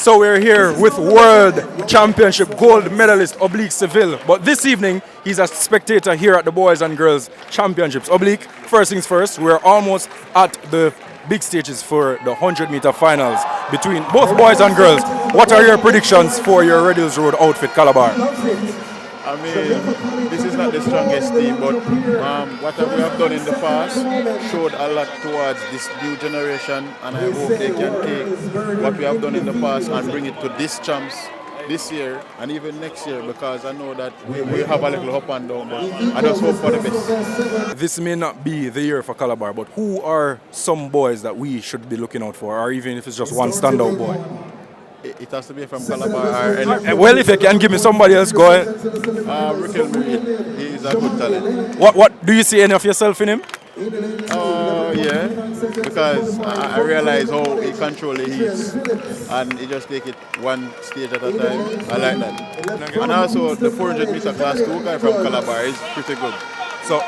So we're here with World Championship gold medalist Oblique Seville. But this evening, he's a spectator here at the Boys and Girls Championships. Oblique, first things first, we're almost at the big stages for the 100-meter finals between both boys and girls. What are your predictions for your Red Hills Road outfit, Calabar? I mean, this is not the strongest team, but what we have done in the past showed a lot towards this new generation, and I hope they can take what we have done in the past and bring it to these champs this year and even next year, because I know that we have a little up and down, but I just hope for the best. This may not be the year for Calabar, but who are some boys that we should be looking out for, or even if it's just one standout boy? It has to be from Calabar or any. Well, if you can give me somebody else, go ahead. Ricky, he is a good talent. What do you see any of yourself in him? Yeah, because I realize how he controls the heat and he just take it one stage at a time. I like that. And also the 400-meter class 2 guy from Calabar is pretty good. So,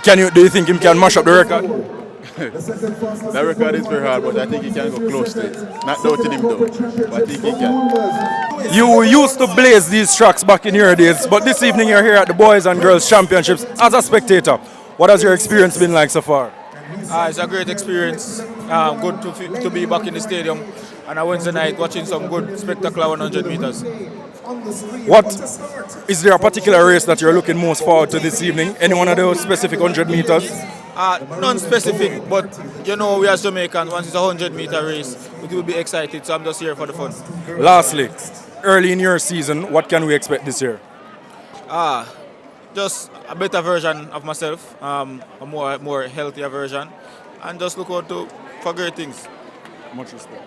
do you think he can mash up the record? The record is very hard, but I think he can go close to it. Not doubting him though, but I think he can. You used to blaze these tracks back in your days, but this evening you're here at the Boys and Girls Championships as a spectator. What has your experience been like so far? It's a great experience. Good to be back in the stadium on a Wednesday night watching some good spectacular 100 meters. What is there a particular race that you're looking most forward to this evening? Any one of those specific 100 meters? None specific, but you know we as Jamaicans, once it's a 100-meter race, we will be excited, so I'm just here for the fun. Lastly, early in your season, what can we expect this year? Just a better version of myself, a more healthier version, and just look out for great things. Much respect.